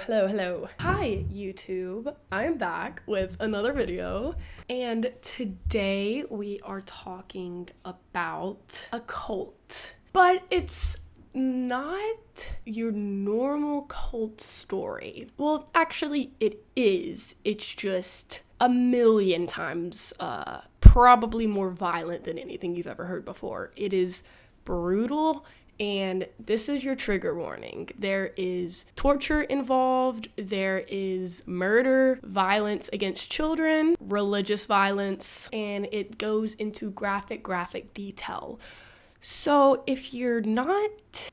Hello. Hi, YouTube. I'm back with another video, and today we are talking about a cult. But it's not your normal cult story. Well, actually, it is. It's just a million times, probably more violent than anything you've ever heard before. It is brutal. And this is your trigger warning. There is torture involved, there is murder, violence against children, religious violence, and it goes into graphic detail. So if you're not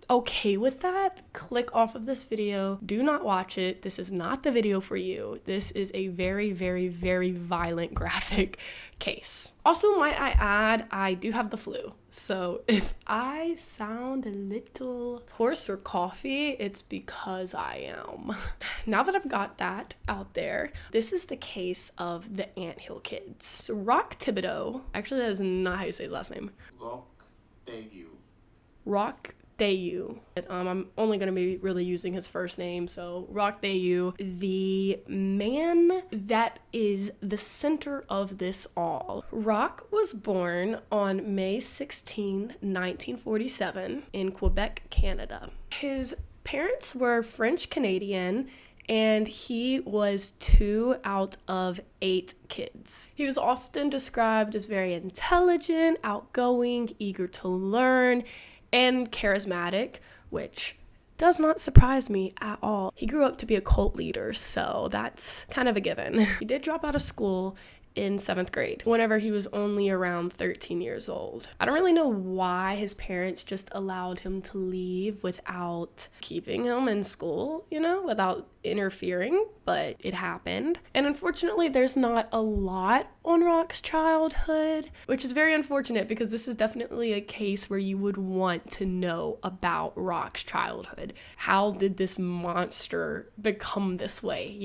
okay with that, click off of this video. Do not watch it. This is not the video for you. This is a very violent graphic case. Also, might I add, I do have the flu. So if I sound a little hoarse or coughy, it's because I am. Now that I've got that out there, this is the case of the Anthill kids. So Roch Thériault, actually that is not how you say his last name. Roch Thériault. I'm only going to be really using his first name, so Roch Thériault, the man that is the center of this all. Roch was born on May 16, 1947 in Quebec, Canada. His parents were French-Canadian, and he was 2 out of 8 kids. He was often described as very intelligent, outgoing, eager to learn, and charismatic, which does not surprise me at all. He grew up to be a cult leader, so that's kind of a given. He did drop out of school in 7th grade, whenever he was only around 13 years old. I don't really know why his parents just allowed him to leave without keeping him in school, without interfering, but it happened. And unfortunately, there's not a lot on Roch's childhood, which is very unfortunate because this is definitely a case where you would want to know about Roch's childhood. How did this monster become this way,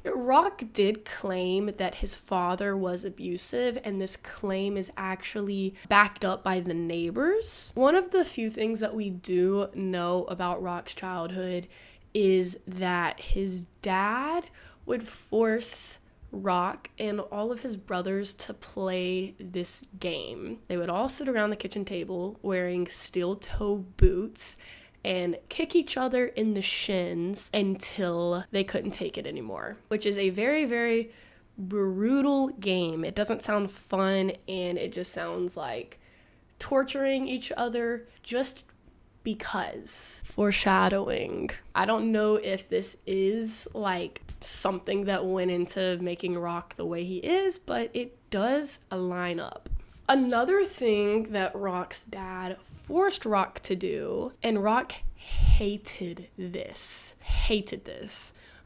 Roch did claim that his father was abusive, and this claim is actually backed up by the neighbors. One of the few things that we do know about Roch's childhood is that his dad would force Roch and all of his brothers to play this game. They would all sit around the kitchen table wearing steel-toe boots and kick each other in the shins until they couldn't take it anymore, which is a very brutal game. It doesn't sound fun, and it just sounds like torturing each other just because. Foreshadowing. I don't know if this is like something that went into making Roch the way he is, but it does line up. Another thing that Roch's dad forced Roch to do, and Roch hated this.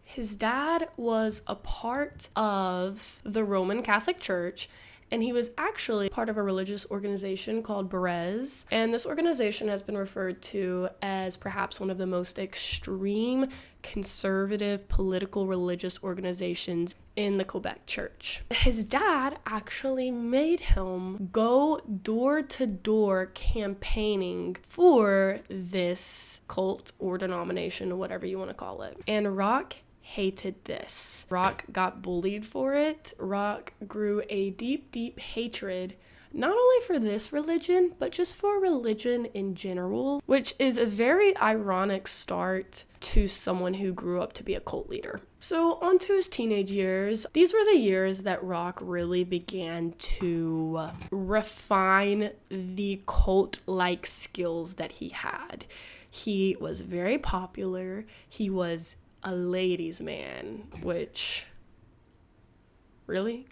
His dad was a part of the Roman Catholic Church, and he was actually part of a religious organization called Meadows. And this organization has been referred to as perhaps one of the most extreme conservative political religious organizations in the Quebec Church. His dad actually made him go door to door campaigning for this cult or denomination or whatever you want to call it. And Roch hated this. Roch got bullied for it. Roch grew a deep hatred, not only for this religion, but just for religion in general, which is a very ironic start to someone who grew up to be a cult leader. So on to his teenage years. These were the years that Roch really began to refine the cult-like skills that he had. He was very popular. He was a ladies' man, which, really?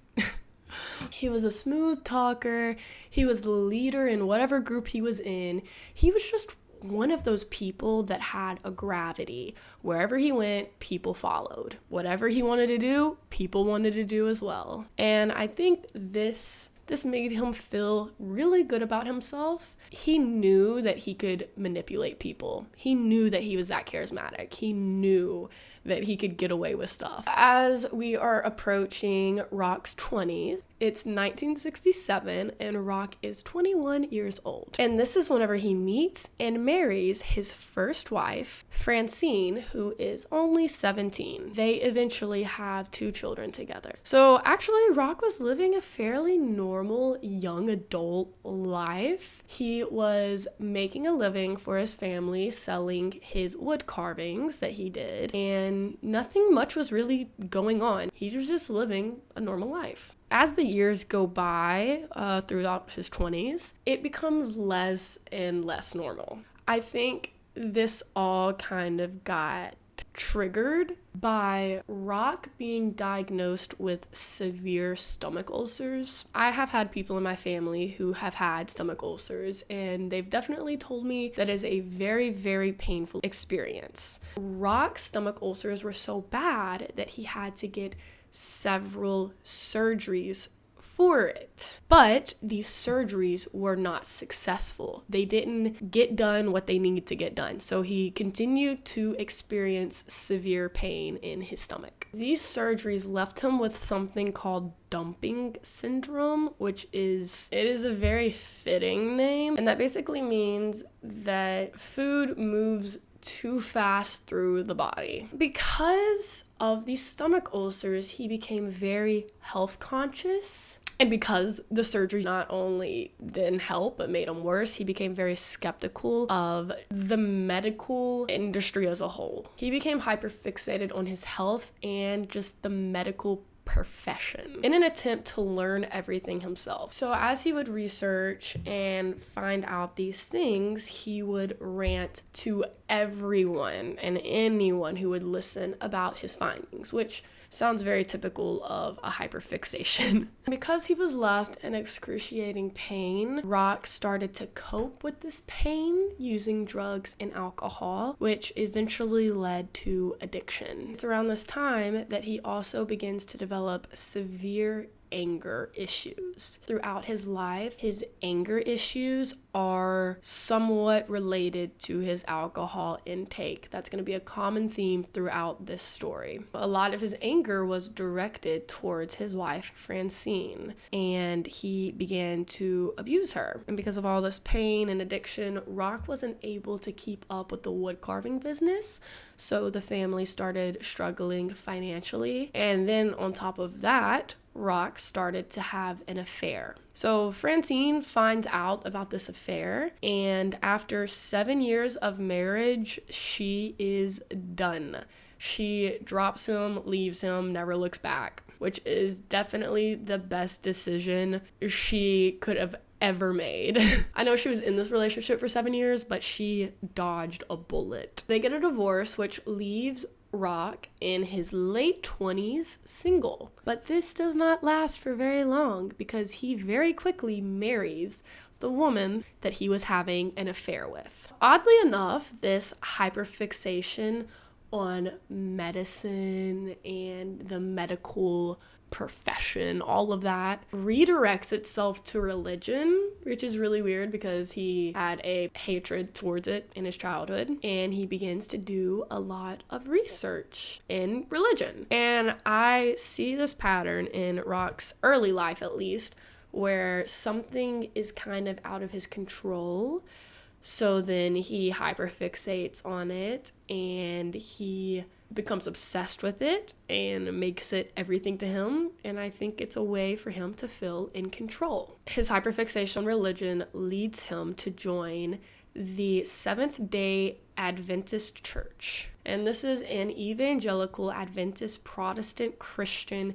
He was a smooth talker. He was the leader in whatever group he was in. He was just one of those people that had a gravity. Wherever he went, people followed. Whatever he wanted to do, people wanted to do as well. And I think this made him feel really good about himself. He knew that he could manipulate people. He knew that he was that charismatic. He knew that he could get away with stuff. As we are approaching Roch's 20s, it's 1967 and Roch is 21 years old. And this is whenever he meets and marries his first wife, Francine, who is only 17. They eventually have 2 children together. So actually, Roch was living a fairly normal young adult life. He was making a living for his family selling his wood carvings that he did, and nothing much was really going on. He was just living a normal life. As the years go by throughout his 20s, it becomes less and less normal. I think this all kind of got triggered by Roch being diagnosed with severe stomach ulcers. I have had people in my family who have had stomach ulcers, and they've definitely told me that is a very, very painful experience. Roch's stomach ulcers were so bad that he had to get several surgeries for it. But these surgeries were not successful. They didn't get done what they needed to get done. So he continued to experience severe pain in his stomach. These surgeries left him with something called dumping syndrome, which is a very fitting name. And that basically means that food moves too fast through the body. Because of these stomach ulcers, he became very health conscious. And because the surgery not only didn't help, but made him worse, he became very skeptical of the medical industry as a whole. He became hyperfixated on his health and just the medical profession in an attempt to learn everything himself. So as he would research and find out these things, he would rant to everyone and anyone who would listen about his findings, which sounds very typical of a hyperfixation. Because he was left in excruciating pain, Roch started to cope with this pain using drugs and alcohol, which eventually led to addiction. It's around this time that he also begins to develop severe anger issues. Throughout his life, his anger issues are somewhat related to his alcohol intake. That's going to be a common theme throughout this story. A lot of his anger was directed towards his wife, Francine, and he began to abuse her. And because of all this pain and addiction, Roch wasn't able to keep up with the wood carving business, so the family started struggling financially. And then on top of that, Roch started to have an affair. So Francine finds out about this affair, and after 7 years of marriage, she is done. She drops him, leaves him, never looks back, which is definitely the best decision she could have ever made. I know she was in this relationship for 7 years, but she dodged a bullet. They get a divorce, which leaves Roch in his late 20s single. But this does not last for very long because he very quickly marries the woman that he was having an affair with. Oddly enough, this hyperfixation on medicine and the medical profession, all of that, redirects itself to religion, which is really weird because he had a hatred towards it in his childhood, and he begins to do a lot of research in religion. And I see this pattern in Roch's early life, at least, where something is kind of out of his control. So then he hyperfixates on it and he becomes obsessed with it and makes it everything to him. And I think it's a way for him to feel in control. His hyperfixation on religion leads him to join the Seventh-day Adventist Church. And this is an evangelical Adventist Protestant Christian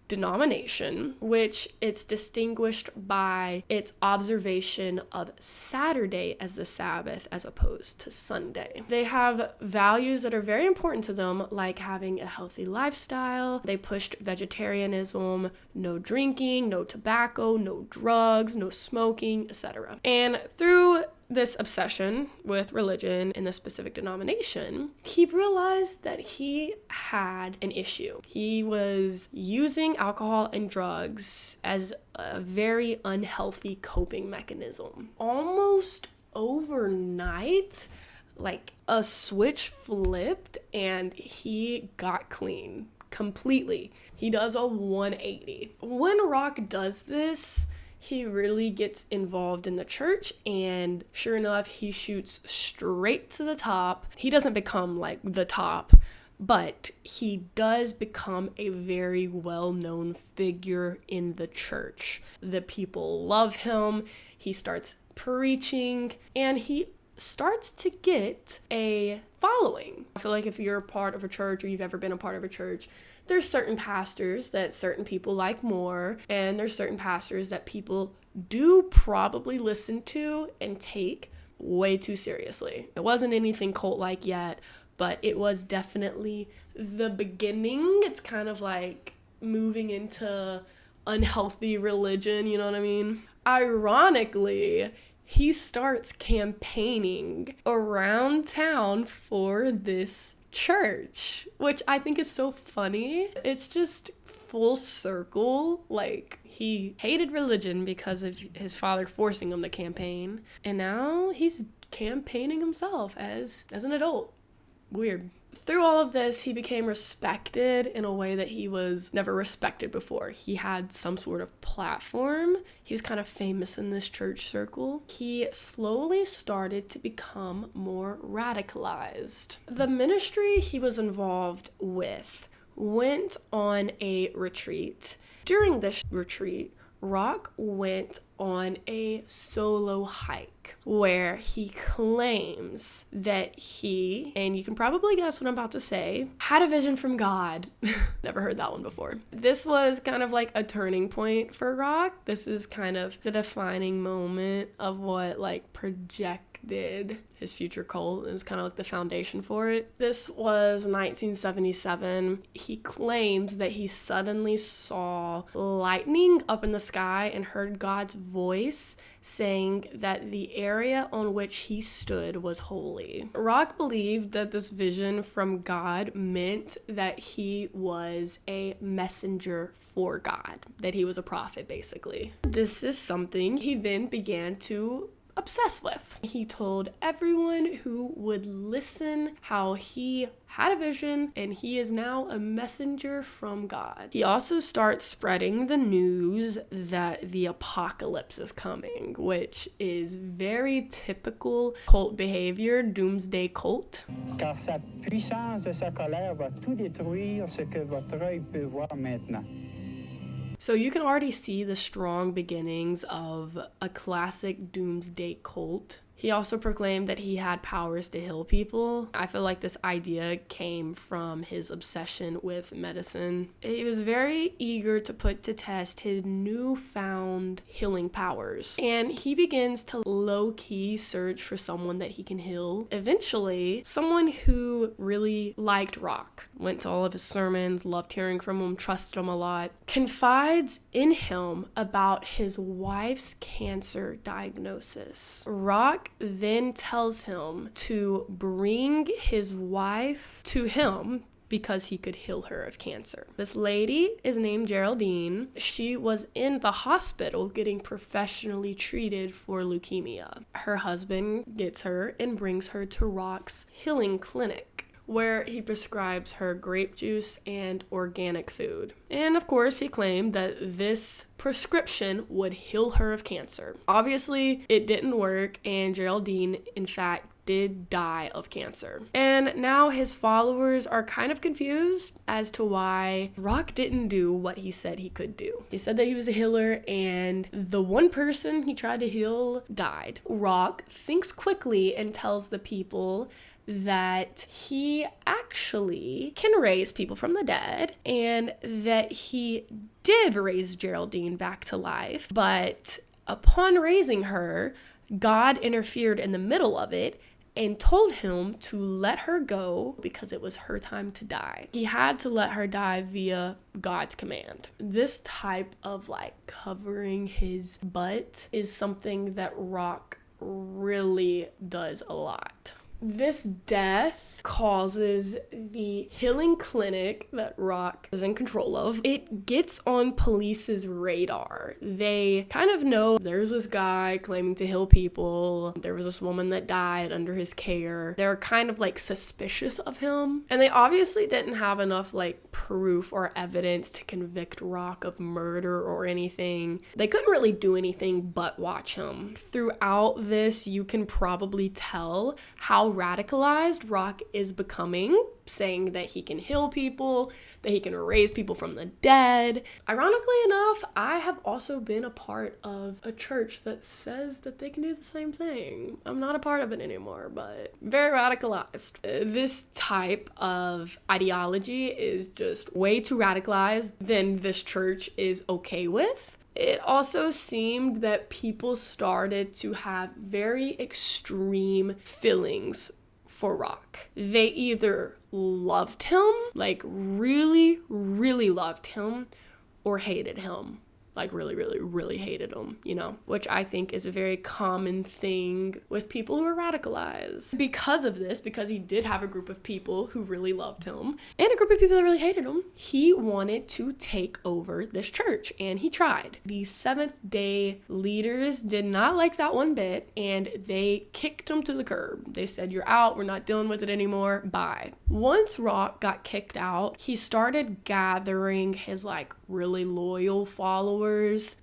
denomination, which it's distinguished by its observation of Saturday as the Sabbath as opposed to Sunday. They have values that are very important to them, like having a healthy lifestyle. They pushed vegetarianism, no drinking, no tobacco, no drugs, no smoking, etc. And through this obsession with religion in this specific denomination, he realized that he had an issue. He was using alcohol and drugs as a very unhealthy coping mechanism. Almost overnight, like a switch flipped and he got clean completely. He does a 180. When Roch does this, he really gets involved in the church, and sure enough, he shoots straight to the top. He doesn't become like the top, but he does become a very well-known figure in the church. The people love him. He starts preaching, and he starts to get a following. I feel like if you're a part of a church, or you've ever been a part of a church, there's certain pastors that certain people like more, and there's certain pastors that people do probably listen to and take way too seriously. It wasn't anything cult-like yet, but it was definitely the beginning. It's kind of like moving into unhealthy religion, you know what I mean? Ironically, he starts campaigning around town for this church, which I think is so funny. It's just full circle. Like, he hated religion because of his father forcing him to campaign, and now he's campaigning himself as an adult. Weird. Through all of this, he became respected in a way that he was never respected before. He had some sort of platform. He was kind of famous in this church circle. He slowly started to become more radicalized. The ministry he was involved with went on a retreat. During this retreat, Roch went on a solo hike where he claims that he, and you can probably guess what I'm about to say, had a vision from God. Never heard that one before. This was kind of like a turning point for Roch. This is kind of the defining moment of what like projected his future cult. It was kind of like the foundation for it. This was 1977. He claims that he suddenly saw lightning up in the sky and heard God's voice saying that the area on which he stood was holy. Roch believed that this vision from God meant that he was a messenger for God, that he was a prophet, basically. This is something he then began to obsessed with. He told everyone who would listen how he had a vision and he is now a messenger from God. He also starts spreading the news that the apocalypse is coming, which is very typical cult behavior, doomsday cult. Car sa puissance de sa colère va tout détruire ce que votre œil peut voir maintenant. So you can already see the strong beginnings of a classic doomsday cult. He also proclaimed that he had powers to heal people. I feel like this idea came from his obsession with medicine. He was very eager to put to test his newfound healing powers. And he begins to low-key search for someone that he can heal. Eventually, someone who really liked Roch, went to all of his sermons, loved hearing from him, trusted him a lot, confides in him about his wife's cancer diagnosis. Roch then tells him to bring his wife to him because he could heal her of cancer. This lady is named Geraldine. She was in the hospital getting professionally treated for leukemia. Her husband gets her and brings her to Roch's healing clinic, where he prescribes her grape juice and organic food. And of course, he claimed that this prescription would heal her of cancer. Obviously, it didn't work, and Geraldine, in fact, did die of cancer. And now his followers are kind of confused as to why Roch didn't do what he said he could do. He said that he was a healer, and the one person he tried to heal died. Roch thinks quickly and tells the people that he actually can raise people from the dead, and that he did raise Geraldine back to life, but upon raising her, God interfered in the middle of it and told him to let her go because it was her time to die. He had to let her die via God's command. This type of like covering his butt is something that Roch really does a lot. This death causes the healing clinic that Roch is in control of, it gets on police's radar. They kind of know there's this guy claiming to heal people. There was this woman that died under his care. They're kind of like suspicious of him. And they obviously didn't have enough like proof or evidence to convict Roch of murder or anything. They couldn't really do anything but watch him. Throughout this, you can probably tell how radicalized Roch is becoming, saying that he can heal people, that he can raise people from the dead. Ironically enough, I have also been a part of a church that says that they can do the same thing. I'm not a part of it anymore, but very radicalized. This type of ideology is just way too radicalized than this church is okay with. It also seemed that people started to have very extreme feelings for Roch. They either loved him, like really, really loved him, or hated him. Like really, really, really hated him, you know, which I think is a very common thing with people who are radicalized. Because of this, because he did have a group of people who really loved him and a group of people that really hated him, he wanted to take over this church, and he tried. The Seventh-day leaders did not like that one bit, and they kicked him to the curb. They said, "You're out, we're not dealing with it anymore, bye." Once Roch got kicked out, he started gathering his like really loyal followers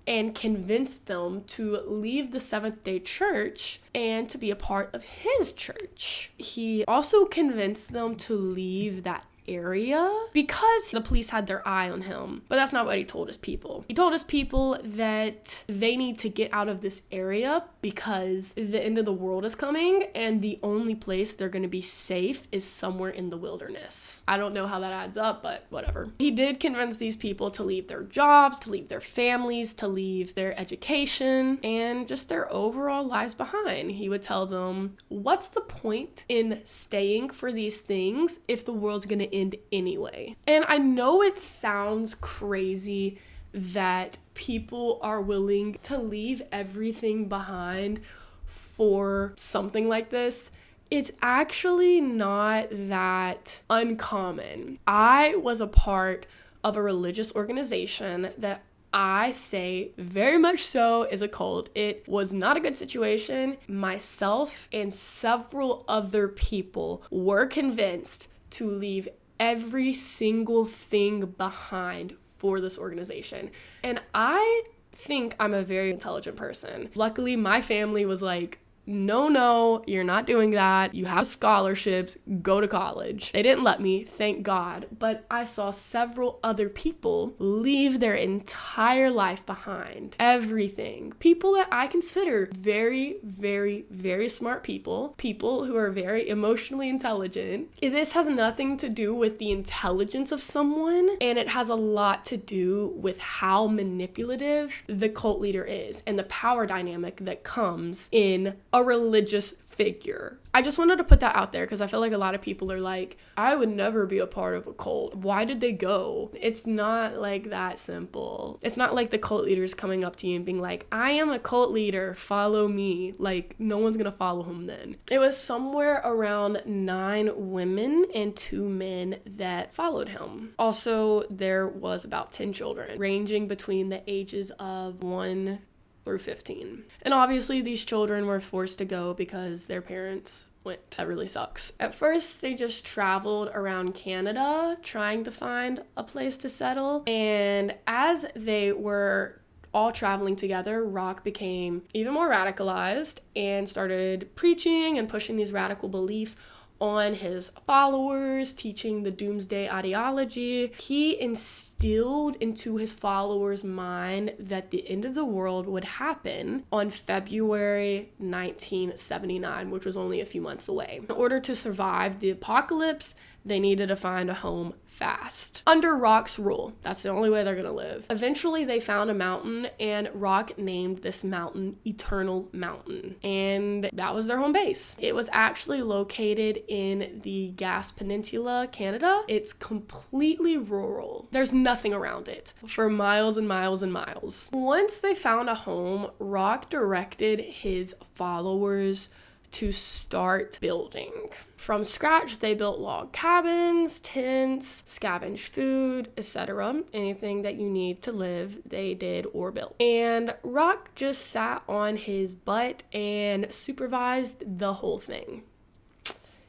and convinced them to leave the Seventh-day Church and to be a part of his church. He also convinced them to leave that area because the police had their eye on him. But that's not what he told his people. He told his people that they need to get out of this area because the end of the world is coming, and the only place they're going to be safe is somewhere in the wilderness. I don't know how that adds up, but whatever. He did convince these people to leave their jobs, to leave their families, to leave their education, and just their overall lives behind. He would tell them, what's the point in staying for these things if the world's going to end anyway? And I know it sounds crazy that people are willing to leave everything behind for something like this. It's actually not that uncommon. I was a part of a religious organization that I say very much so is a cult. It was not a good situation. Myself and several other people were convinced to leave every single thing behind for this organization. And I think I'm a very intelligent person. Luckily, my family was like, no, you're not doing that. You have scholarships, go to college. They didn't let me, thank God. But I saw several other people leave their entire life behind. Everything. People that I consider very, very, very smart people. People who are very emotionally intelligent. This has nothing to do with the intelligence of someone, and it has a lot to do with how manipulative the cult leader is and the power dynamic that comes in a religious figure. I just wanted to put that out there because I feel like a lot of people are like, I would never be a part of a cult. Why did they go? It's not like that simple. It's not like the cult leader's coming up to you and being like, I am a cult leader, follow me. Like, no one's gonna follow him then. It was somewhere around 9 women and 2 men that followed him. Also, there was about 10 children, ranging between the ages of 1 through 15. And obviously these children were forced to go because their parents went. That really sucks. At first, they just traveled around Canada trying to find a place to settle. And as they were all traveling together, Roch became even more radicalized and started preaching and pushing these radical beliefs on his followers, teaching the doomsday ideology. He instilled into his followers' mind that the end of the world would happen on February 1979, which was only a few months away. In order to survive the apocalypse, they needed to find a home fast. Under Roch's rule, that's the only way they're gonna live. Eventually, they found a mountain, and Roch named this mountain Eternal Mountain, and that was their home base. It was actually located in the Gas Peninsula, Canada. It's completely rural. There's nothing around it for miles and miles and miles. Once they found a home, Roch directed his followers to start building. From scratch, they built log cabins, tents, scavenged food, etc. Anything that you need to live, they did or built. And Roch just sat on his butt and supervised the whole thing.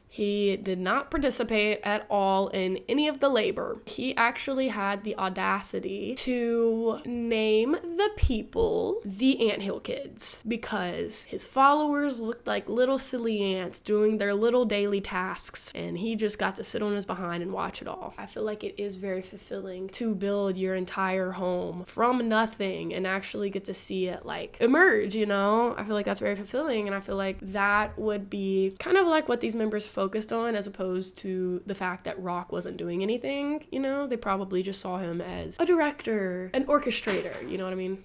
He did not participate at all in any of the labor. He actually had the audacity to name the people the Anthill Kids because his followers looked like little silly ants doing their little daily tasks, and he just got to sit on his behind and watch it all. I feel like it is very fulfilling to build your entire home from nothing and actually get to see it like emerge, you know? I feel like that's very fulfilling, and I feel like that would be kind of like what these members focused on, as opposed to the fact that Roch wasn't doing anything, you know? They probably just saw him as a director, an orchestrator, you know what I mean?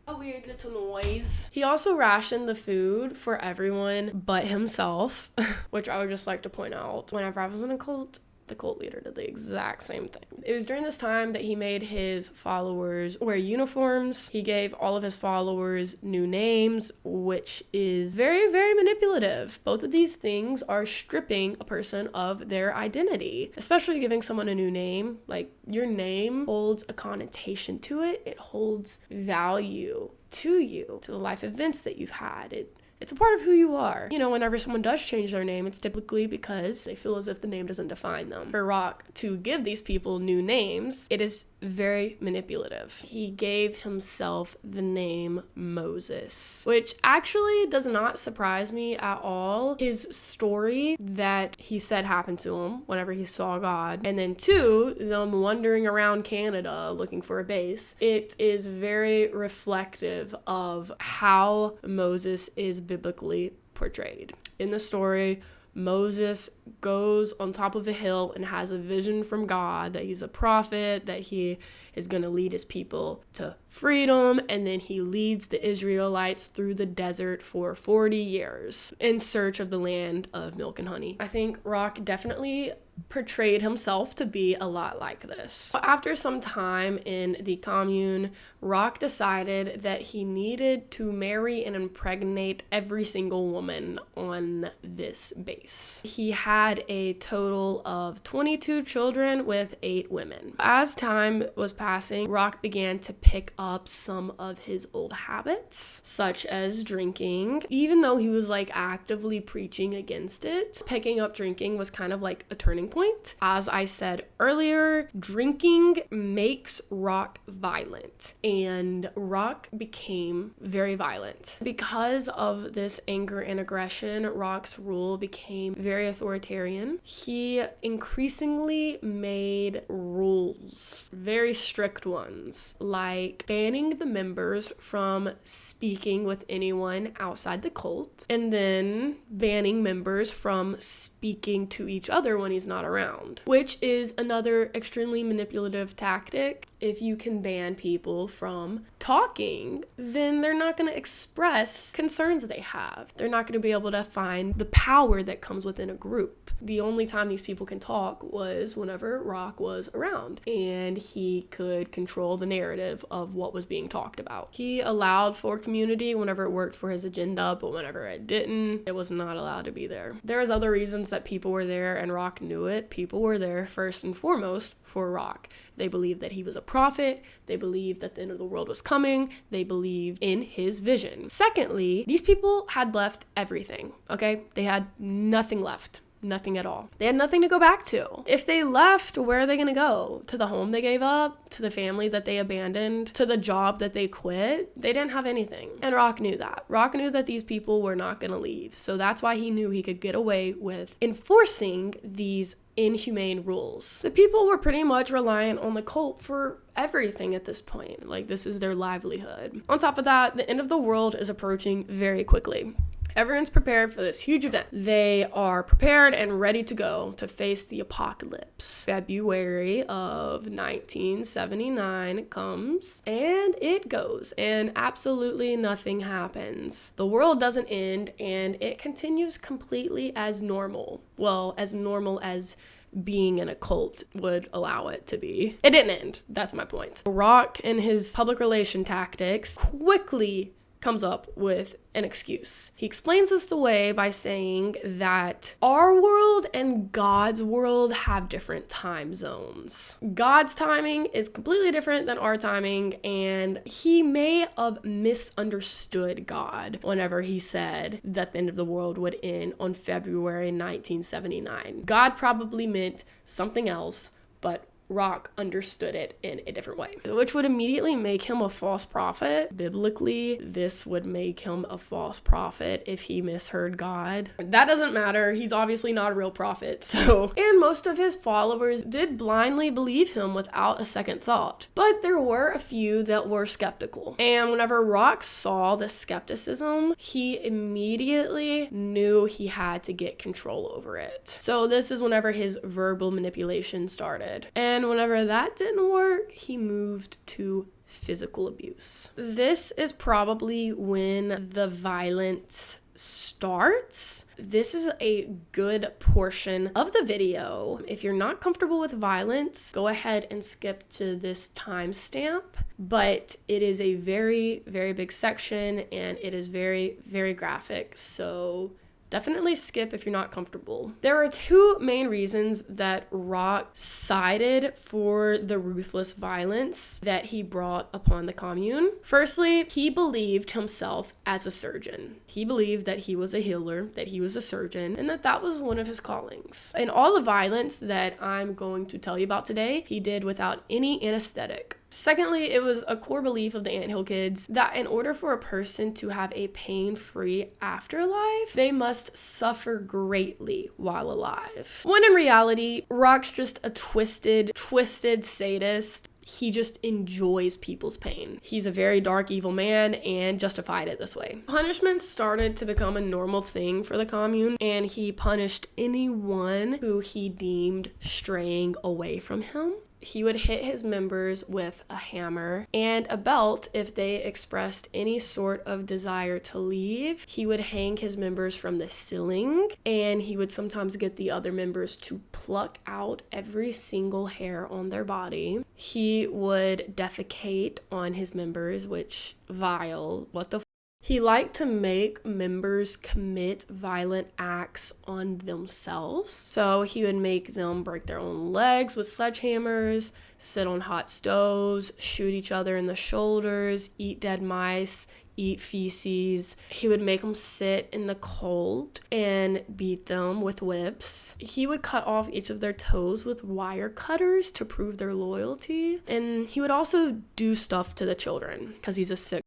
A weird little noise. He also rationed the food for everyone but himself, which I would just like to point out. Whenever I was in a cult, the cult leader did the exact same thing. It was during this time that he made his followers wear uniforms. He gave all of his followers new names, which is very, very manipulative. Both of these things are stripping a person of their identity, especially giving someone a new name. Like, your name holds a connotation to it. It holds value to you, to the life events that you've had. It's a part of who you are. You know, whenever someone does change their name, it's typically because they feel as if the name doesn't define them. For Roch to give these people new names, it is very manipulative. He gave himself the name Moses, which actually does not surprise me at all. His story that he said happened to him whenever he saw God, and then 2, them wandering around Canada looking for a base, it is very reflective of how Moses is biblically portrayed. In the story, Moses goes on top of a hill and has a vision from God that he's a prophet, that he is going to lead his people to freedom, and then he leads the Israelites through the desert for 40 years in search of the land of milk and honey. I think Roch definitely portrayed himself to be a lot like this. After some time in the commune, Roch decided that he needed to marry and impregnate every single woman on this base. He had a total of 22 children with 8 women. As time was passing, Roch began to pick up some of his old habits, such as drinking. Even though he was like actively preaching against it, picking up drinking was kind of like a turning point. As I said earlier, drinking makes Roch violent, and Roch became very violent. Because of this anger and aggression, Roch's rule became very authoritarian. He increasingly made rules, very strict ones, like banning the members from speaking with anyone outside the cult, and then banning members from speaking to each other when he's not around, which is another extremely manipulative tactic. If you can ban people from talking, then they're not going to express concerns that they have. They're not going to be able to find the power that comes within a group. The only time these people can talk was whenever Roch was around, and he could control the narrative of what was being talked about. He allowed for community whenever it worked for his agenda, but whenever it didn't, it was not allowed to be there. There was other reasons that people were there, and Roch knew it. People were there first and foremost for Roch. They believed that he was a prophet. They believed that the end of the world was coming. They believed in his vision. Secondly, these people had left everything, okay? They had nothing left. Nothing at all. They had nothing to go back to. If they left, where are they going to go? To the home they gave up? To the family that they abandoned? To the job that they quit? They didn't have anything. And Roch knew that. Roch knew that these people were not going to leave. So that's why he knew he could get away with enforcing these inhumane rules. The people were pretty much reliant on the cult for everything at this point. Like, this is their livelihood. On top of that, the end of the world is approaching very quickly. Everyone's prepared for this huge event. They are prepared and ready to go to face the apocalypse. February of 1979 comes, and it goes, and absolutely nothing happens. The world doesn't end, and it continues completely as normal. Well, as normal as being in a cult would allow it to be. It didn't end. That's my point. Roch, in his public relation tactics, quickly comes up with an excuse. He explains this away by saying that our world and God's world have different time zones. God's timing is completely different than our timing, and he may have misunderstood God whenever he said that the end of the world would end on February 1979. God probably meant something else, but Roch understood it in a different way, which would immediately make him a false prophet. Biblically, this would make him a false prophet if he misheard God. That doesn't matter. He's obviously not a real prophet, so. And most of his followers did blindly believe him without a second thought. But there were a few that were skeptical. And whenever Roch saw the skepticism, he immediately knew he had to get control over it. So this is whenever his verbal manipulation started. And whenever that didn't work, he moved to physical abuse. This is probably when the violence starts. This is a good portion of the video. If you're not comfortable with violence, go ahead and skip to this timestamp. But it is a very, very big section, and it is very, very graphic. So definitely skip if you're not comfortable. There are two main reasons that Roch sided for the ruthless violence that he brought upon the commune. Firstly, he believed himself as a surgeon. He believed that he was a healer, that he was a surgeon, and that was one of his callings. And all the violence that I'm going to tell you about today, he did without any anesthetic. Secondly, it was a core belief of the Anthill Kids that in order for a person to have a pain-free afterlife, they must suffer greatly while alive. When in reality, Roch's just a twisted sadist. He just enjoys people's pain. He's a very dark, evil man and justified it this way. Punishment started to become a normal thing for the commune, and he punished anyone who he deemed straying away from him. He would hit his members with a hammer and a belt if they expressed any sort of desire to leave. He would hang his members from the ceiling, and he would sometimes get the other members to pluck out every single hair on their body. He would defecate on his members, which vile. What the He liked to make members commit violent acts on themselves. So he would make them break their own legs with sledgehammers, sit on hot stoves, shoot each other in the shoulders, eat dead mice, eat feces. He would make them sit in the cold and beat them with whips. He would cut off each of their toes with wire cutters to prove their loyalty. And he would also do stuff to the children because he's a sick.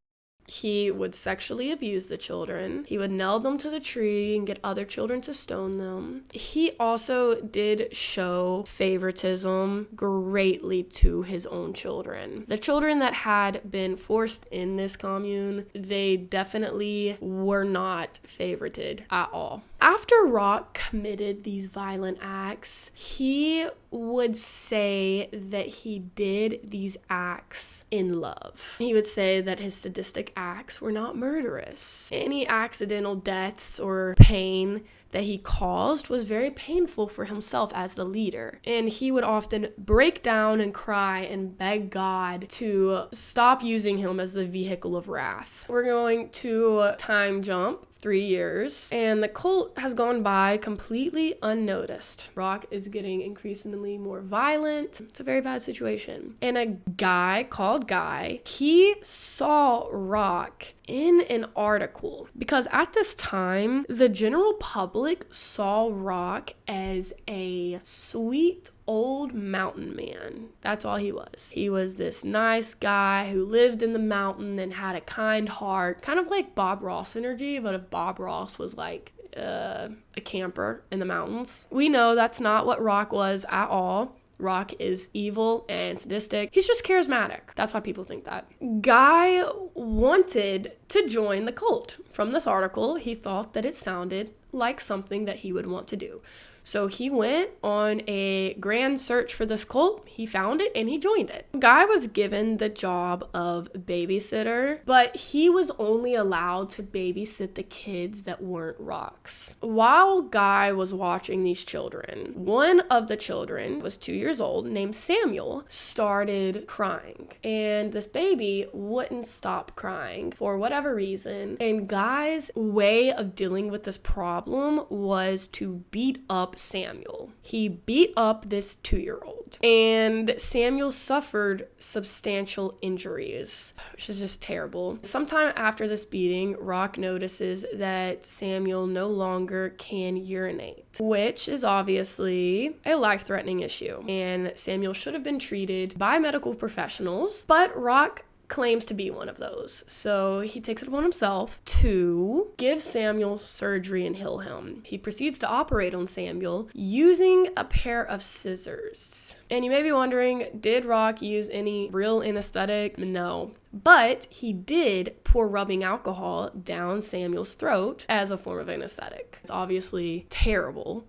He would sexually abuse the children. He would nail them to the tree and get other children to stone them. He also did show favoritism greatly to his own children. The children that had been forced in this commune, they definitely were not favorited at all. After Roch committed these violent acts, he would say that he did these acts in love. He would say that his sadistic acts were not murderous. Any accidental deaths or pain that he caused was very painful for himself as the leader. And he would often break down and cry and beg God to stop using him as the vehicle of wrath. We're going to time jump 3 years, and the cult has gone by completely unnoticed. Roch is getting increasingly more violent. It's a very bad situation. And a guy called Guy, he saw Roch in an article because at this time, the general public saw Roch as a sweet old mountain man. That's all he was. He was this nice guy who lived in the mountain and had a kind heart, kind of like Bob Ross energy, but if Bob Ross was like a camper in the mountains. We know that's not what Roch was at all. Roch is evil and sadistic. He's just charismatic. That's why people think that. Guy wanted to join the cult. From this article, he thought that it sounded like something that he would want to do. So he went on a grand search for this cult. He found it and he joined it. Guy was given the job of babysitter, but he was only allowed to babysit the kids that weren't Roch's. While Guy was watching these children, one of the children was 2 years old, named Samuel, started crying. And this baby wouldn't stop crying for whatever reason. And Guy's way of dealing with this problem was to beat up Samuel. He beat up this 2-year-old, and Samuel suffered substantial injuries, which is just terrible. Sometime after this beating, Roch notices that Samuel no longer can urinate, which is obviously a life-threatening issue, and Samuel should have been treated by medical professionals, but Roch claims to be one of those. So he takes it upon himself to give Samuel surgery and heal him. He proceeds to operate on Samuel using a pair of scissors. And you may be wondering, did Roch use any real anesthetic? No. But he did pour rubbing alcohol down Samuel's throat as a form of anesthetic. It's obviously terrible.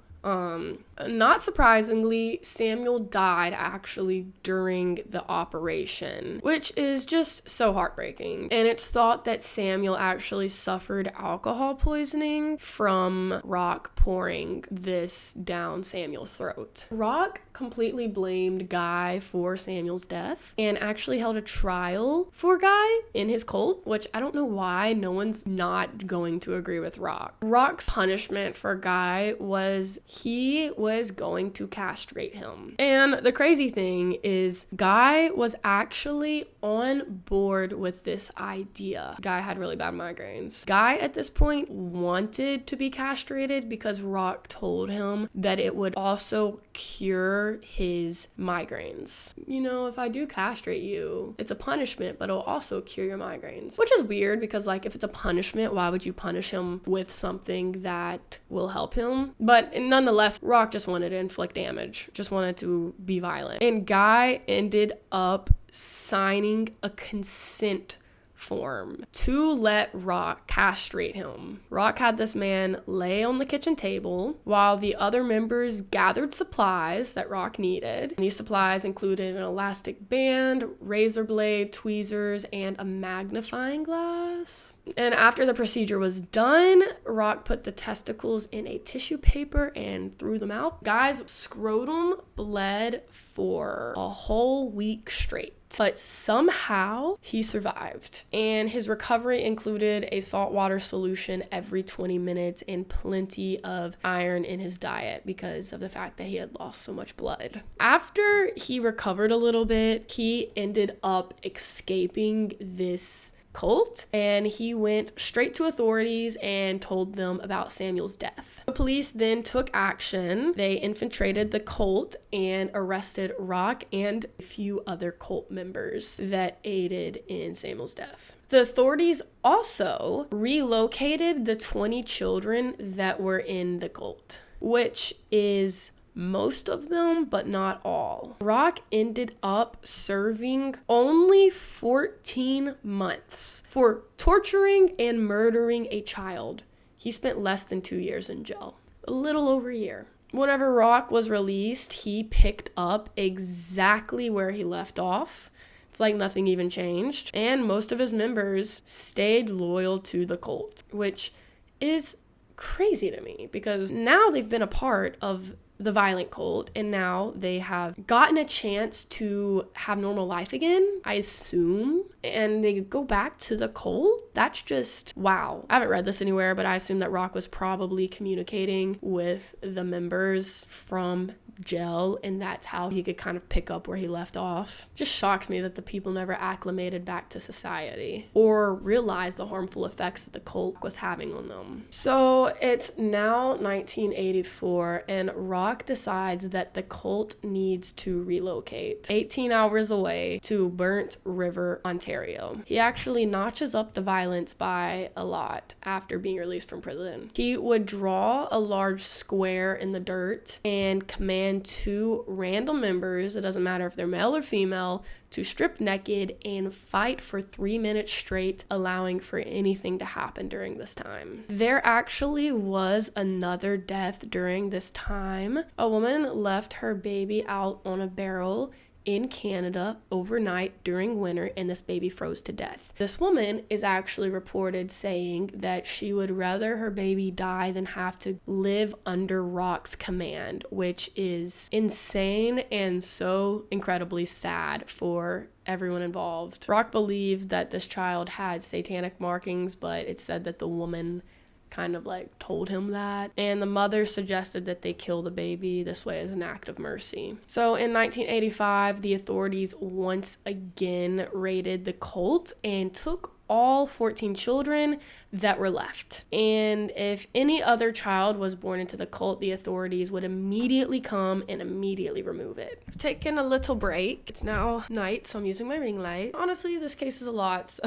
Not surprisingly, Samuel died actually during the operation, which is just so heartbreaking. And it's thought that Samuel actually suffered alcohol poisoning from Roch pouring this down Samuel's throat. Roch completely blamed Guy for Samuel's death and actually held a trial for Guy in his cult, which I don't know why no one's not going to agree with Roch. Roch's punishment for Guy was he was going to castrate him. And the crazy thing is Guy was actually on board with this idea. Guy had really bad migraines. Guy at this point wanted to be castrated because Roch told him that it would also cure his migraines. You know, if I do castrate you, it's a punishment, but it'll also cure your migraines. Which is weird because, like, if it's a punishment, why would you punish him with something that will help him? But nonetheless, Roch just wanted to inflict damage, just wanted to be violent. And Guy ended up signing a consent form to let Roch castrate him. Roch had this man lay on the kitchen table while the other members gathered supplies that Roch needed. And these supplies included an elastic band, razor blade, tweezers, and a magnifying glass. And after the procedure was done, Roch put the testicles in a tissue paper and threw them out. Guy's scrotum bled for a whole week straight. But somehow he survived. And his recovery included a saltwater solution every 20 minutes and plenty of iron in his diet because of the fact that he had lost so much blood. After he recovered a little bit, he ended up escaping this cult, and he went straight to authorities and told them about Samuel's death. The police then took action. They infiltrated the cult and arrested Roch and a few other cult members that aided in Samuel's death. The authorities also relocated the 20 children that were in the cult, which is most of them, but not all. Roch ended up serving only 14 months for torturing and murdering a child. He spent less than 2 years in jail, a little over a year. Whenever Roch was released, he picked up exactly where he left off. It's like nothing even changed. And most of his members stayed loyal to the cult, which is crazy to me because now they've been a part of the violent cult, and now they have gotten a chance to have normal life again, I assume, and they go back to the cult. That's just wow. I haven't read this anywhere, but I assume that Roch was probably communicating with the members from jail, and that's how he could kind of pick up where he left off. Just shocks me that the people never acclimated back to society or realized the harmful effects that the cult was having on them. So it's now 1984, and Roch decides that the cult needs to relocate 18 hours away to Burnt River, Ontario. He actually notches up the violence by a lot after being released from prison. He would draw a large square in the dirt and command and 2 random members, it doesn't matter if they're male or female, to strip naked and fight for 3 minutes straight, allowing for anything to happen during this time. There actually was another death during this time. A woman left her baby out on a barrel in Canada overnight during winter, and this baby froze to death. This woman is actually reported saying that she would rather her baby die than have to live under Roch's command, which is insane and so incredibly sad for everyone involved. Roch believed that this child had satanic markings, but it said that the woman kind of like told him that, and the mother suggested that they kill the baby this way as an act of mercy. So in 1985, the authorities once again raided the cult and took all 14 children that were left. And if any other child was born into the cult, the authorities would immediately come and immediately remove it. I've taken a little break. It's now night, so I'm using my ring light. Honestly, this case is a lot, so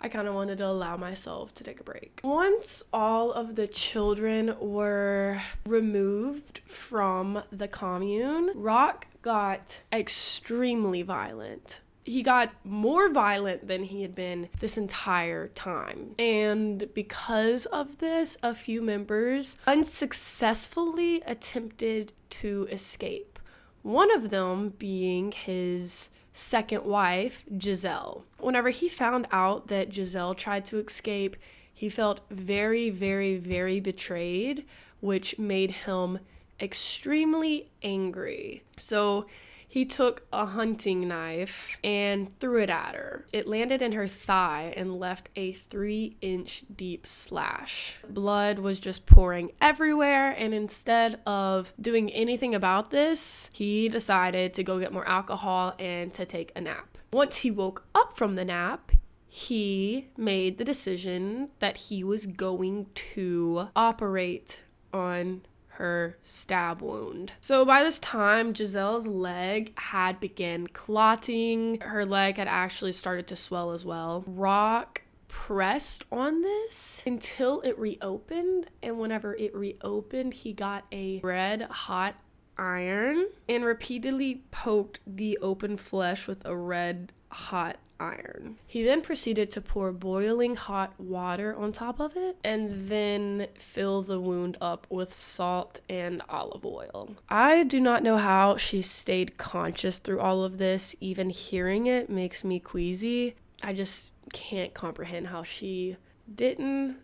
I kind of wanted to allow myself to take a break. Once all of the children were removed from the commune, Roch got extremely violent. He got more violent than he had been this entire time. And because of this, a few members unsuccessfully attempted to escape. One of them being his second wife, Giselle. Whenever he found out that Giselle tried to escape, he felt very, very, very betrayed, which made him extremely angry. So he took a hunting knife and threw it at her. It landed in her thigh and left a 3-inch deep slash. Blood was just pouring everywhere, and instead of doing anything about this, he decided to go get more alcohol and to take a nap. Once he woke up from the nap, he made the decision that he was going to operate on her stab wound. So by this time, Giselle's leg had begun clotting. Her leg had actually started to swell as well. Roch pressed on this until it reopened, and whenever it reopened, he got a red hot iron and repeatedly poked the open flesh with a red hot iron. He then proceeded to pour boiling hot water on top of it and then fill the wound up with salt and olive oil. I do not know how she stayed conscious through all of this. Even hearing it makes me queasy. I just can't comprehend how she didn't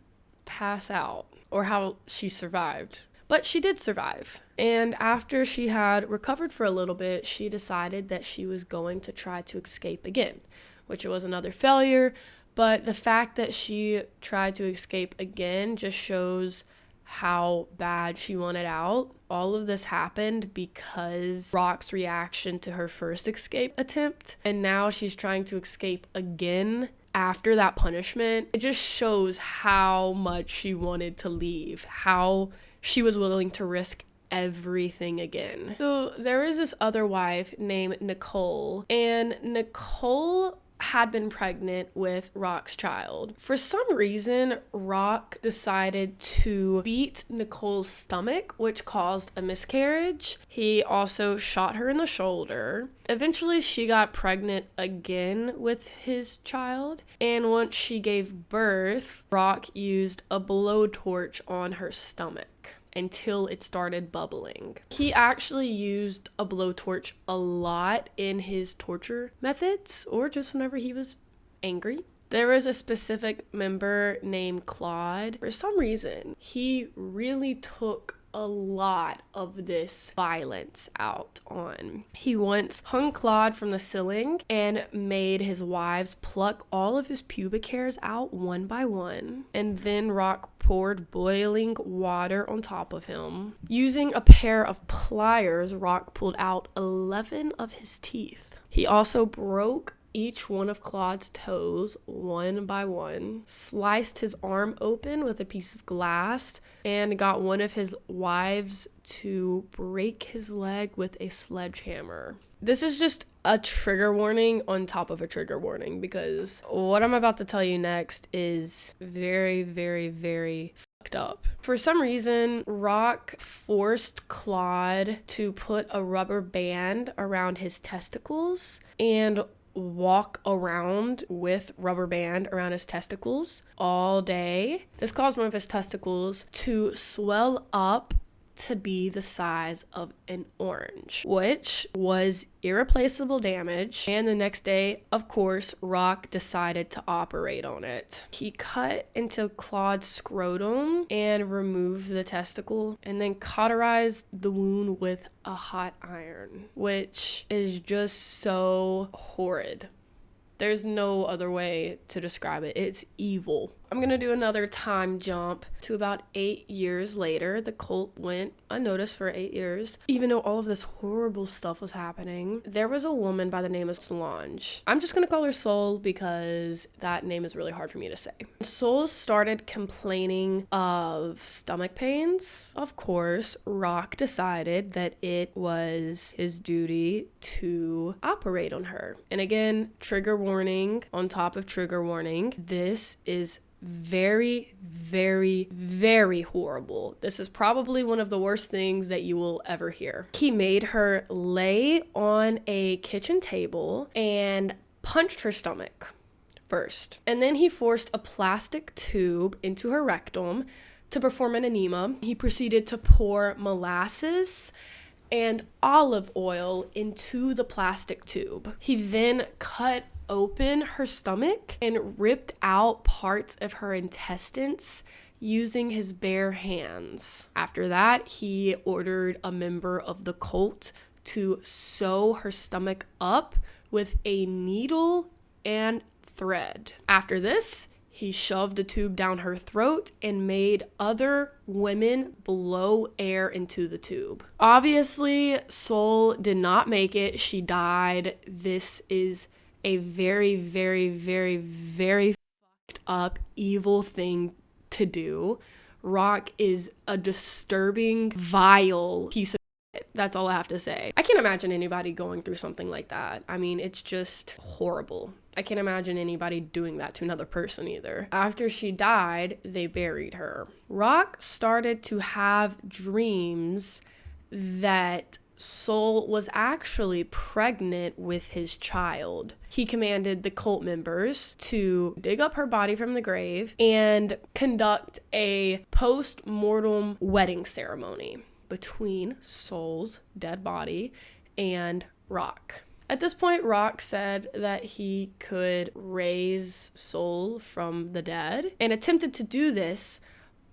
pass out or how she survived. But she did survive. And after she had recovered for a little bit, she decided that she was going to try to escape again, which was another failure. But the fact that she tried to escape again just shows how bad she wanted out. All of this happened because Roch's reaction to her first escape attempt, and now she's trying to escape again after that punishment. It just shows how much she wanted to leave, how she was willing to risk everything again. So there is this other wife named Nicole, and Nicole had been pregnant with Roch's child. For some reason, Roch decided to beat Nicole's stomach, which caused a miscarriage. He also shot her in the shoulder. Eventually, she got pregnant again with his child, and once she gave birth, Roch used a blowtorch on her stomach until it started bubbling. He actually used a blowtorch a lot in his torture methods, or just whenever he was angry. There was a specific member named Claude. For some reason, he really took a lot of this violence out on. He once hung Claude from the ceiling and made his wives pluck all of his pubic hairs out one by one, and then Roch poured boiling water on top of him. Using a pair of pliers, Roch pulled out 11 of his teeth. He also broke each one of Claude's toes one by one, sliced his arm open with a piece of glass, and got one of his wives to break his leg with a sledgehammer. This is just a trigger warning on top of a trigger warning, because what I'm about to tell you next is very, very, very up. For some reason, Roch forced Claude to put a rubber band around his testicles and walk around with rubber band around his testicles all day. This caused one of his testicles to swell up to be the size of an orange, which was irreplaceable damage. And the next day, of course, Roch decided to operate on it. He cut into Claude's scrotum and removed the testicle, and then cauterized the wound with a hot iron, which is just so horrid. There's no other way to describe it. It's evil. I'm going to do another time jump to about 8 years later. The cult went unnoticed for 8 years. Even though all of this horrible stuff was happening, there was a woman by the name of Solange. I'm just going to call her Sol because that name is really hard for me to say. Sol started complaining of stomach pains. Of course, Roch decided that it was his duty to operate on her. And again, trigger warning on top of trigger warning. This is very, very, very horrible. This is probably one of the worst things that you will ever hear. He made her lay on a kitchen table and punched her stomach first. And then he forced a plastic tube into her rectum to perform an enema. He proceeded to pour molasses and olive oil into the plastic tube. He then cut open her stomach and ripped out parts of her intestines using his bare hands. After that, he ordered a member of the cult to sew her stomach up with a needle and thread. After this, he shoved a tube down her throat and made other women blow air into the tube. Obviously, Sol did not make it. She died. This is a very, very, very, very fucked up, evil thing to do. Roch is a disturbing, vile piece of shit. That's all I have to say. I can't imagine anybody going through something like that. I mean, it's just horrible. I can't imagine anybody doing that to another person either. After she died, they buried her. Roch started to have dreams that Sol was actually pregnant with his child. He commanded the cult members to dig up her body from the grave and conduct a post-mortem wedding ceremony between Sol's dead body and Roch. At this point, Roch said that he could raise Sol from the dead and attempted to do this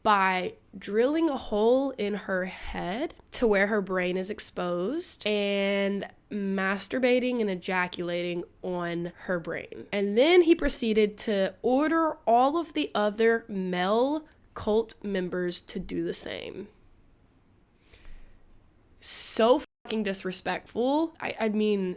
by drilling a hole in her head to where her brain is exposed and masturbating and ejaculating on her brain. And then he proceeded to order all of the other male cult members to do the same. So fucking disrespectful. I mean,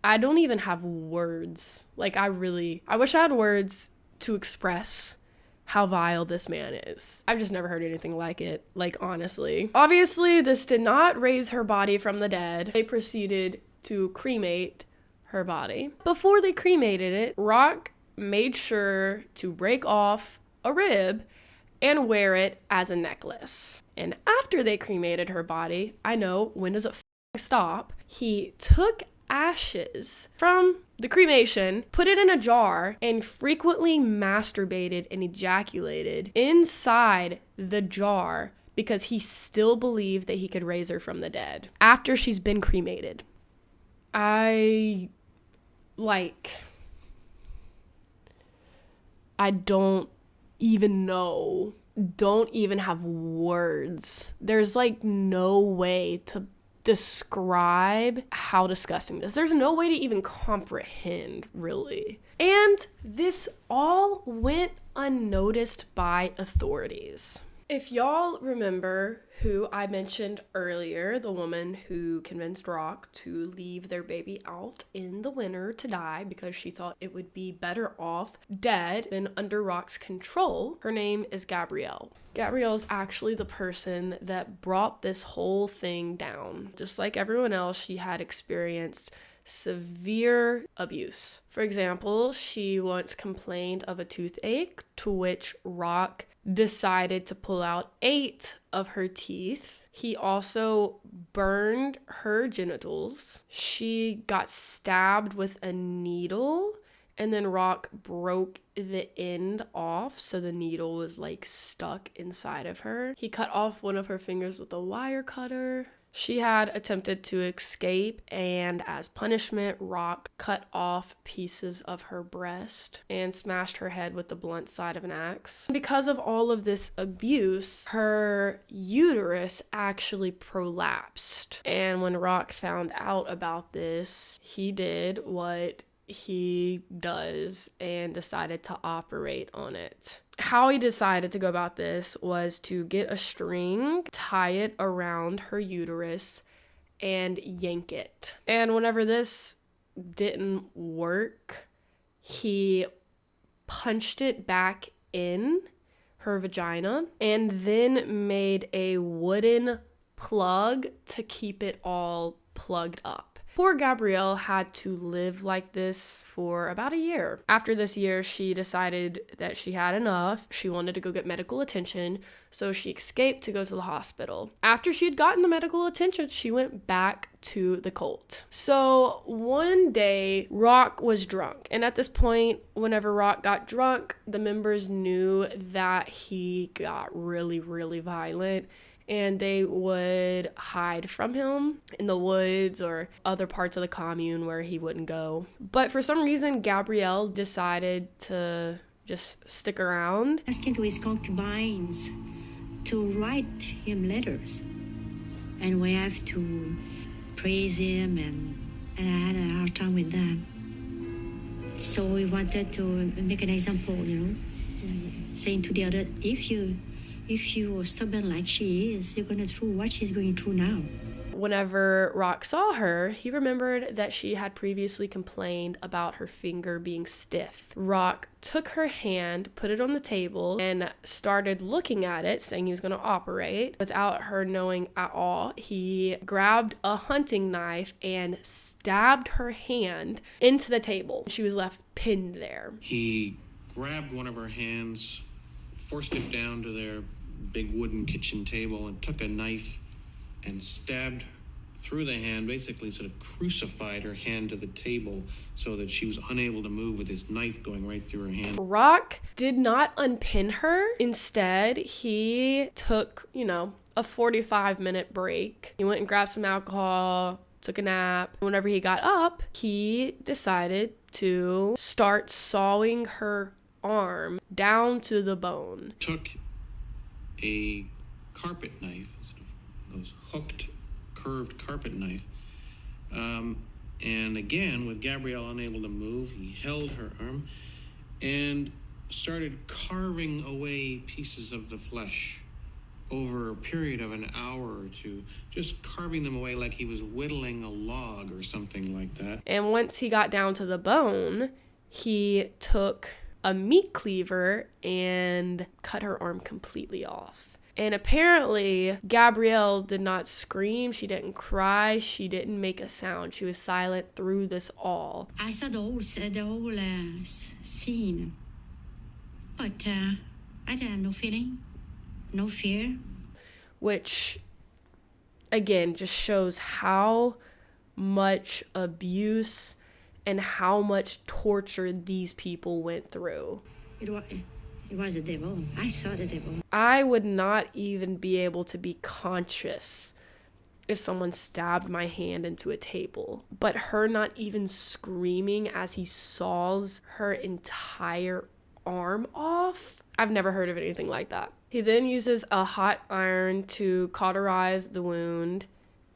I don't even have words. Like, I wish I had words to express how vile this man is. I've just never heard anything like it, like, honestly. Obviously, this did not raise her body from the dead. They proceeded to cremate her body. Before they cremated it, Roch made sure to break off a rib and wear it as a necklace. And after they cremated her body, I know, when does it stop? He took ashes from the cremation, put it in a jar, and frequently masturbated and ejaculated inside the jar because he still believed that he could raise her from the dead after she's been cremated. I don't even know. Don't even have words. There's like no way to describe how disgusting this is. There's no way to even comprehend, really. And this all went unnoticed by authorities. If y'all remember who I mentioned earlier, the woman who convinced Roch to leave their baby out in the winter to die because she thought it would be better off dead than under Roch's control, her name is Gabrielle. Gabrielle is actually the person that brought this whole thing down. Just like everyone else, she had experienced severe abuse. For example, she once complained of a toothache, to which Roch decided to pull out 8 of her teeth. He also burned her genitals. She got stabbed with a needle, and then Roch broke the end off, so the needle was like stuck inside of her. He cut off one of her fingers with a wire cutter. She had attempted to escape, and as punishment, Roch cut off pieces of her breast and smashed her head with the blunt side of an axe. Because of all of this abuse, her uterus actually prolapsed. And when Roch found out about this, he did what he does and decided to operate on it. How he decided to go about this was to get a string, tie it around her uterus, and yank it. And whenever this didn't work, he punched it back in her vagina and then made a wooden plug to keep it all plugged up. Poor Gabrielle had to live like this for about a year. After this year, she decided that she had enough. She wanted to go get medical attention, so she escaped to go to the hospital. After she had gotten the medical attention, she went back to the cult. So one day, Roch was drunk. And at this point, whenever Roch got drunk, the members knew that he got really, really violent. And they would hide from him in the woods or other parts of the commune where he wouldn't go. But for some reason, Gabrielle decided to just stick around. Asking to his concubines to write him letters. And we have to praise him, and I had a hard time with that. So we wanted to make an example, saying to the others, if you are stubborn like she is, you're going through what she's going through now. Whenever Roch saw her, he remembered that she had previously complained about her finger being stiff. Roch took her hand, put it on the table, and started looking at it, saying he was going to operate. Without her knowing at all, he grabbed a hunting knife and stabbed her hand into the table. She was left pinned there. He grabbed one of her hands, forced it down to their big wooden kitchen table, and took a knife and stabbed through the hand, basically sort of crucified her hand to the table so that she was unable to move with his knife going right through her hand. Roch did not unpin her. Instead, he took, a 45-minute break. He went and grabbed some alcohol, took a nap. Whenever he got up, he decided to start sawing her arm down to the bone. Took a carpet knife, sort of those hooked, curved carpet knife, and again, with Gabrielle unable to move, he held her arm and started carving away pieces of the flesh over a period of an hour or two, just carving them away like he was whittling a log or something like that. And once he got down to the bone, he took a meat cleaver and cut her arm completely off. And apparently, Gabrielle did not scream, she didn't cry, she didn't make a sound. She was silent through this all. I saw the whole scene, but I didn't have no feeling, no fear. Which, again, just shows how much abuse and how much torture these people went through. It was the devil. I saw the devil. I would not even be able to be conscious if someone stabbed my hand into a table. But her not even screaming as he saws her entire arm off, I've never heard of anything like that. He then uses a hot iron to cauterize the wound,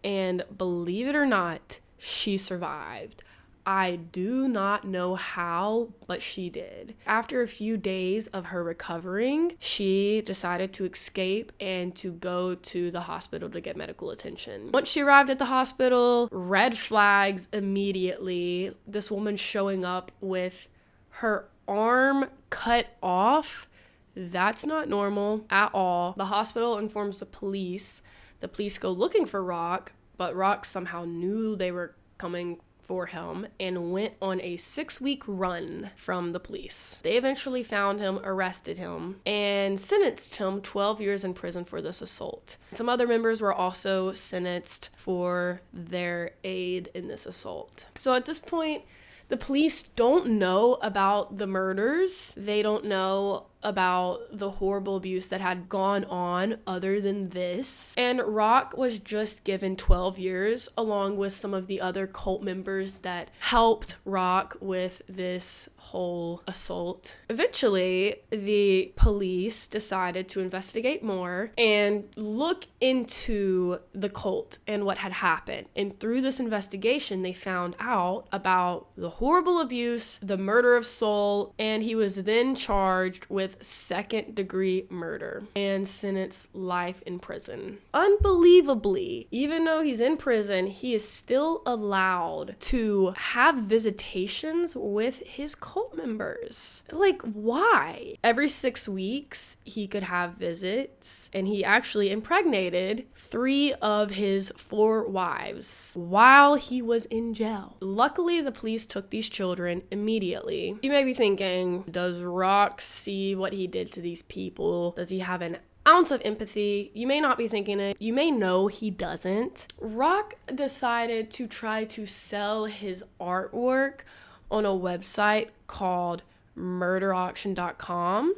and believe it or not, she survived. I do not know how, but she did. After a few days of her recovering, she decided to escape and to go to the hospital to get medical attention. Once she arrived at the hospital, red flags immediately. This woman showing up with her arm cut off. That's not normal at all. The hospital informs the police. The police go looking for Roch, but Roch somehow knew they were coming for him and went on a 6-week run from the police. They eventually found him, arrested him, and sentenced him 12 years in prison for this assault. Some other members were also sentenced for their aid in this assault. So at this point, the police don't know about the murders. They don't know about the horrible abuse that had gone on other than this. And Roch was just given 12 years along with some of the other cult members that helped Roch with this whole assault. Eventually, the police decided to investigate more and look into the cult and what had happened. And through this investigation, they found out about the horrible abuse, the murder of Soul, and he was then charged with second-degree murder and sentenced life in prison. Unbelievably, even though he's in prison, he is still allowed to have visitations with his cult members. Like, why? Every 6 weeks, he could have visits, and he actually impregnated 3 of his 4 wives while he was in jail. Luckily, the police took these children immediately. You may be thinking, does Roch see what he did to these people? Does he have an ounce of empathy? You may not be thinking it. You may know he doesn't. Roch decided to try to sell his artwork on a website called murderauction.com,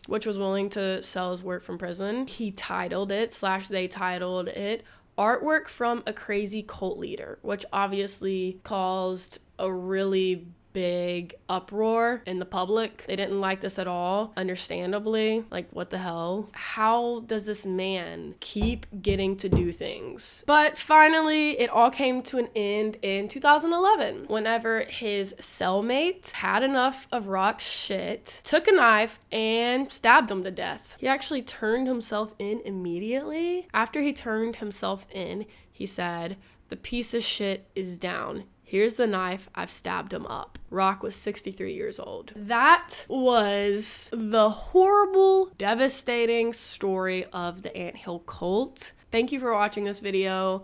which was willing to sell his work from prison. He titled it, they titled it, Artwork from a Crazy Cult Leader, which obviously caused a really big uproar in the public. They didn't like this at all, understandably. Like, what the hell? How does this man keep getting to do things? But finally, it all came to an end in 2011, whenever his cellmate had enough of Roch's shit, took a knife, and stabbed him to death. He actually turned himself in immediately. After he turned himself in, he said, "The piece of shit is down. Here's the knife, I've stabbed him up." Roch was 63 years old. That was the horrible, devastating story of the Anthill cult. Thank you for watching this video.